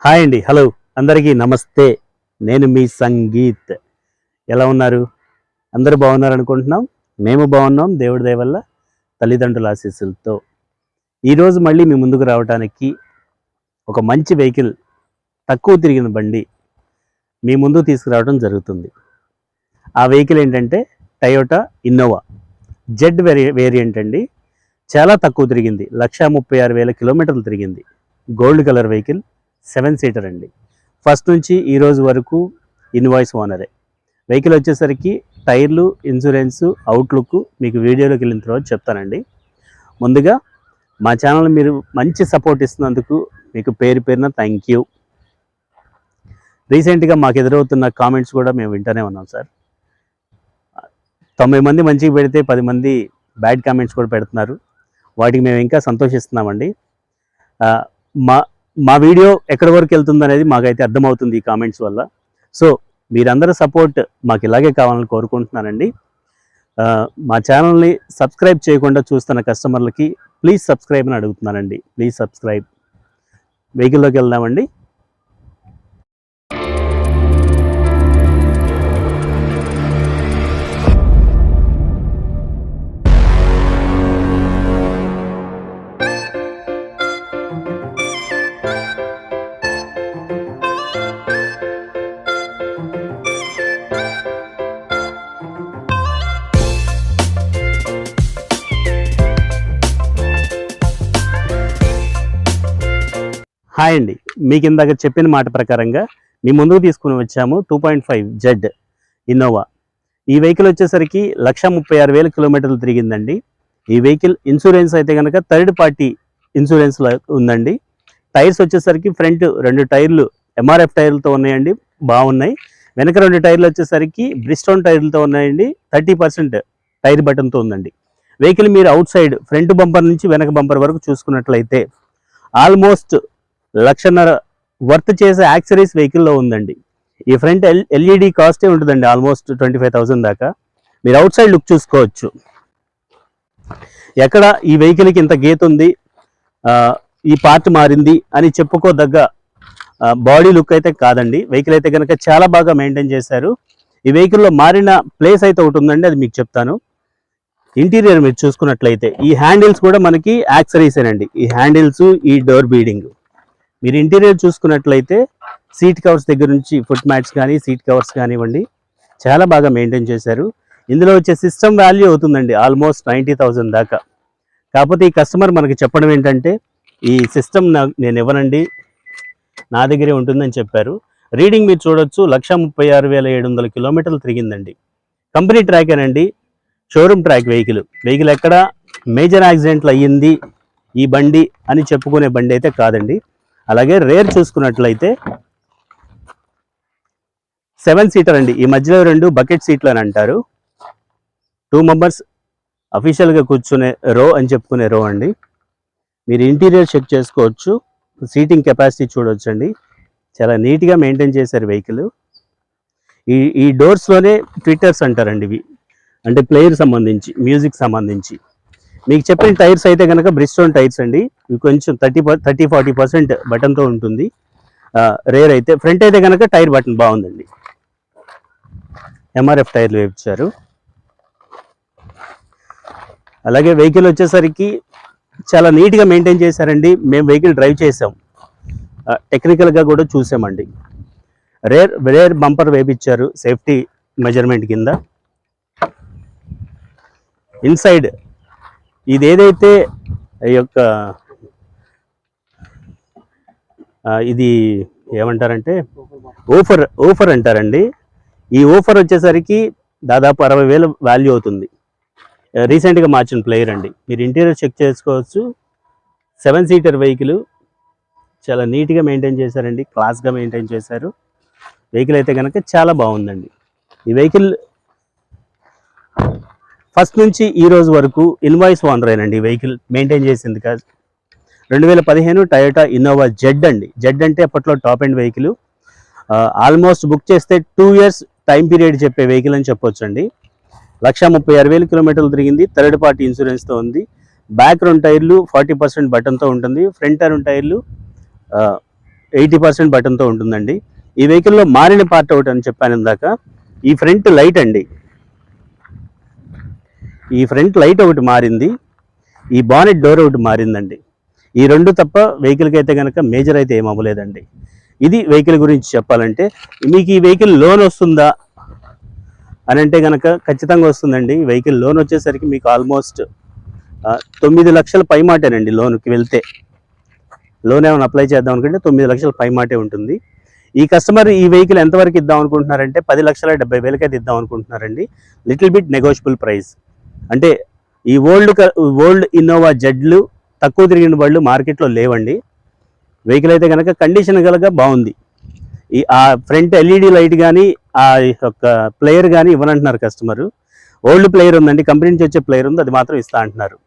Hi అండి, hello అందరికీ నమస్తే. నేను మీ సంగీత్. ఎలా ఉన్నారు? అందరూ బాగున్నారు అనుకుంటున్నాం. మేము బాగున్నాం దేవుడి దయ వల్ల, తల్లిదండ్రుల ఆశీస్సులతో. ఈరోజు మళ్ళీ మీ ముందుకు రావడానికి ఒక మంచి వెహికల్, తక్కువ తిరిగిన బండి మీ ముందుకు తీసుకురావడం జరుగుతుంది. ఆ వెహికల్ ఏంటంటే టయోటా ఇన్నోవా జెడ్ వేరియంట్ అండి. చాలా తక్కువ తిరిగింది, 1,36,000 కిలోమీటర్లు తిరిగింది. గోల్డ్ కలర్ వెహికల్, 7 సీటర్ అండి. ఫస్ట్ నుంచి ఈ రోజు వరకు ఇన్వాయిస్ ఓనరే. వెహికల్ వచ్చేసరికి టైర్లు, ఇన్సూరెన్సు, అవుట్లుక్ మీకు వీడియోలోకి వెళ్ళిన తర్వాత చెప్తానండి. ముందుగా మా ఛానల్ మీరు మంచి సపోర్ట్ ఇస్తున్నందుకు మీకు పేరు పేరున థ్యాంక్ యూ. రీసెంట్గా మాకు ఎదురవుతున్న కామెంట్స్ కూడా మేము వింటూనే ఉన్నాం సార్. 90 మంది మంచిగా పెడితే 10 మంది బ్యాడ్ కామెంట్స్ కూడా పెడుతున్నారు. వాటికి మేము ఇంకా సంతోషిస్తున్నామండి. మా వీడియో ఎక్కడి వరకు వెళ్తుంది అనేది మాకైతే అర్థమవుతుంది ఈ కామెంట్స్ వల్ల. సో మీరందరూ సపోర్ట్ మాకు ఇలాగే కావాలని కోరుకుంటున్నానండి. మా ఛానల్ని సబ్స్క్రైబ్ చేయకుండా చూస్తున్న కస్టమర్లకి ప్లీజ్ సబ్స్క్రైబ్ అని అడుగుతున్నానండి. Please subscribe. వెహికల్లోకి వెళ్దామండి. హాయ్ అండి, మీకు ఇందాక చెప్పిన మాట ప్రకారంగా మీ ముందుకు తీసుకుని వచ్చాము 2.5 జెడ్ ఇన్నోవా. ఈ వెహికల్ వచ్చేసరికి 1,36,000 కిలోమీటర్లు తిరిగిందండి. ఈ వెహికల్ ఇన్సూరెన్స్ అయితే కనుక థర్డ్ పార్టీ ఇన్సూరెన్స్ ఉందండి. టైర్స్ వచ్చేసరికి ఫ్రంట్ 2 టైర్లు ఎంఆర్ఎఫ్ టైర్లతో ఉన్నాయండి, బాగున్నాయి. వెనక 2 టైర్లు వచ్చేసరికి బ్రిస్టోన్ టైర్లతో ఉన్నాయండి. 30% టైర్ బటన్తో ఉందండి. వెహికల్ మీరు అవుట్ సైడ్ ఫ్రంట్ బంపర్ నుంచి వెనక బంపర్ వరకు చూసుకున్నట్లయితే ఆల్మోస్ట్ 1,50,000 వర్త్ చేసే యాక్సరీస్ వెహికల్లో ఉందండి. ఈ ఫ్రంట్ ఎల్ఈడి కాస్టే ఉంటుందండి, ఆల్మోస్ట్ 25,000 దాకా. మీరు అవుట్ సైడ్ లుక్ చూసుకోవచ్చు. ఎక్కడ ఈ వెహికల్కి ఇంత గీత ఉంది, ఈ పార్ట్ మారింది అని చెప్పుకోదగ్గ బాడీ లుక్ అయితే కాదండి. వెహికల్ అయితే కనుక చాలా బాగా మెయింటైన్ చేశారు. ఈ వెహికల్లో మారిన ప్లేస్ అయితే ఒకటి ఉందండి, అది మీకు చెప్తాను. ఇంటీరియర్ మీరు చూసుకున్నట్లయితే ఈ హ్యాండిల్స్ కూడా మనకి యాక్సరీసేనండి. ఈ హ్యాండిల్స్, ఈ డోర్ బీడింగ్. మీరు ఇంటీరియర్ చూసుకున్నట్లయితే సీట్ కవర్స్ దగ్గర నుంచి ఫుట్ మ్యాట్స్ కానీ సీట్ కవర్స్ కానివ్వండి చాలా బాగా మెయింటైన్ చేశారు. ఇందులో వచ్చే సిస్టమ్ వాల్యూ అవుతుందండి ఆల్మోస్ట్ 90,000 దాకా. కాకపోతే ఈ కస్టమర్ మనకి చెప్పడం ఏంటంటే ఈ సిస్టమ్ నేను ఇవ్వనండి, నా దగ్గరే ఉంటుందని చెప్పారు. రీడింగ్ మీరు చూడొచ్చు, 1,36,700 కిలోమీటర్లు తిరిగిందండి. కంపెనీ ట్రాకేనండి, షోరూమ్ ట్రాక్ వెహికల్ ఎక్కడ మేజర్ యాక్సిడెంట్లు అయ్యింది ఈ బండి అని చెప్పుకునే బండి అయితే కాదండి. అలాగే రేర్ చూసుకున్నట్లయితే 7 సీటర్ అండి. ఈ మధ్యలో 2 బకెట్ సీట్లు అని అంటారు. 2 మెంబర్స్ అఫీషియల్గా కూర్చునే రో అని చెప్పుకునే రో అండి. మీరు ఇంటీరియర్ చెక్ చేసుకోవచ్చు, సీటింగ్ కెపాసిటీ చూడవచ్చు అండి. చాలా నీట్గా మెయింటైన్ చేశారు వెహికల్. ఈ డోర్స్లోనే ట్విట్టర్స్ అంటారండి, ఇవి అంటే ప్లేయర్ సంబంధించి, మ్యూజిక్ సంబంధించి. మీకు చెప్పిన టైర్స్ అయితే కనుక బ్రిస్టోన్ టైర్స్ అండి. ఇవి కొంచెం 30-40% బటన్తో ఉంటుంది. రేర్ అయితే ఫ్రంట్ అయితే కనుక టైర్ బటన్ బాగుందండి, ఎంఆర్ఎఫ్ టైర్లు వేయించారు. అలాగే వెహికల్ వచ్చేసరికి చాలా నీట్గా మెయింటైన్ చేశారండి. మేము వెహికల్ డ్రైవ్ చేసాం, టెక్నికల్గా కూడా చూసామండి. రేర్ బంపర్ వేయించారు సేఫ్టీ మెజర్మెంట్ కింద. ఇన్సైడ్ ఇది ఏదైతే ఈ యొక్క ఇది ఏమంటారంటే ఓఫర్ అంటారండి. ఈ ఓఫర్ వచ్చేసరికి దాదాపు 60,000 వాల్యూ అవుతుంది. రీసెంట్గా మార్చిన ప్లేయర్ అండి. మీరు ఇంటీరియర్ చెక్ చేసుకోవచ్చు. 7 సీటర్ వెహికల్ చాలా నీట్గా మెయింటైన్ చేశారండి, క్లాస్గా మెయింటైన్ చేశారు. వెహికల్ అయితే కనుక చాలా బాగుందండి. ఈ వెహికల్ ఫస్ట్ నుంచి ఈ రోజు వరకు ఇన్వాయిస్ ఓనరేనండి. వెహికల్ మెయింటైన్ చేసింది కాదు. 2015 టయోటా ఇన్నోవా జెడ్ అండి. జెడ్ అంటే అప్పట్లో top end vehicle. Almost book చేస్తే 2 ఇయర్స్ టైం పీరియడ్ చెప్పే వెహికల్ అని చెప్పొచ్చు అండి. 1,36,000 కిలోమీటర్లు తిరిగింది. థర్డ్ పార్టీ ఇన్సూరెన్స్తో ఉంది. బ్యాక్ 2 టైర్లు 40% బటన్తో ఉంటుంది. ఫ్రంట్ 2 టైర్లు 80% బటన్తో ఉంటుందండి. ఈ వెహికల్లో మారిన పార్ట్ ఒకటి అని చెప్పాను ఇందాక, ఈ ఫ్రంట్ లైట్ అండి. ఈ ఫ్రంట్ లైట్ ఒకటి మారింది, ఈ బానెట్ డోర్ ఒకటి మారిందండి. ఈ రెండు తప్ప వెహికల్కి అయితే కనుక మేజర్ అయితే ఏం అవ్వలేదండి. ఇది వెహికల్ గురించి చెప్పాలంటే. మీకు ఈ వెహికల్ లోన్ వస్తుందా అని అంటే కనుక ఖచ్చితంగా వస్తుందండి. వెహికల్ లోన్ వచ్చేసరికి మీకు ఆల్మోస్ట్ 9 లక్షల పైమాటేనండి. లోన్కి వెళ్తే లోన్ ఏమైనా అప్లై చేద్దాం అనుకుంటే 9 లక్షల పైమాటే ఉంటుంది. ఈ కస్టమర్ ఈ వెహికల్ ఎంతవరకు ఇద్దాం అనుకుంటున్నారంటే 10,70,000 అయితే ఇద్దాం అనుకుంటున్నారండి. Little bit negotiable price. అంటే ఈ ఓల్డ్ ఇన్నోవా జెడ్లు తక్కువ తిరిగిన బళ్ళు మార్కెట్లో లేవండి. వెహికల్ అయితే కనుక కండిషన్ కనుక బాగుంది. ఆ ఫ్రంట్ ఎల్ఈడి లైట్ కానీ ఆ యొక్క ప్లేయర్ కానీ ఇవ్వనంటున్నారు కస్టమరు. ఓల్డ్ ప్లేయర్ ఉందండి, కంపెనీ నుంచి వచ్చే ప్లేయర్ ఉంది, అది మాత్రం ఇస్తా అంటున్నారు.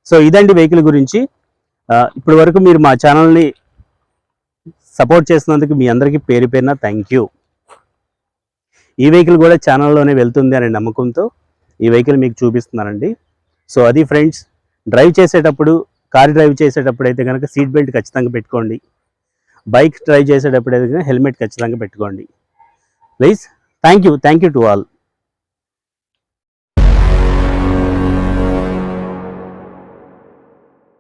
సో ఇదండి వెహికల్ గురించి. ఇప్పటి వరకు మీరు మా ఛానల్ని సపోర్ట్ చేసినందుకు మీ అందరికీ పేరు పేరున థ్యాంక్ యూ. ఈ వెహికల్ కూడా ఛానల్లోనే వెళ్తుంది అనే నమ్మకంతో ఈ వెహికల్ మీకు చూపిస్తున్నానండి. సో అది ఫ్రెండ్స్, కార్ డ్రైవ్ చేసేటప్పుడు అయితే కనుక సీట్ బెల్ట్ ఖచ్చితంగా పెట్టుకోండి. బైక్ డ్రైవ్ చేసేటప్పుడు అయితే హెల్మెట్ ఖచ్చితంగా పెట్టుకోండి please. Thank you to all.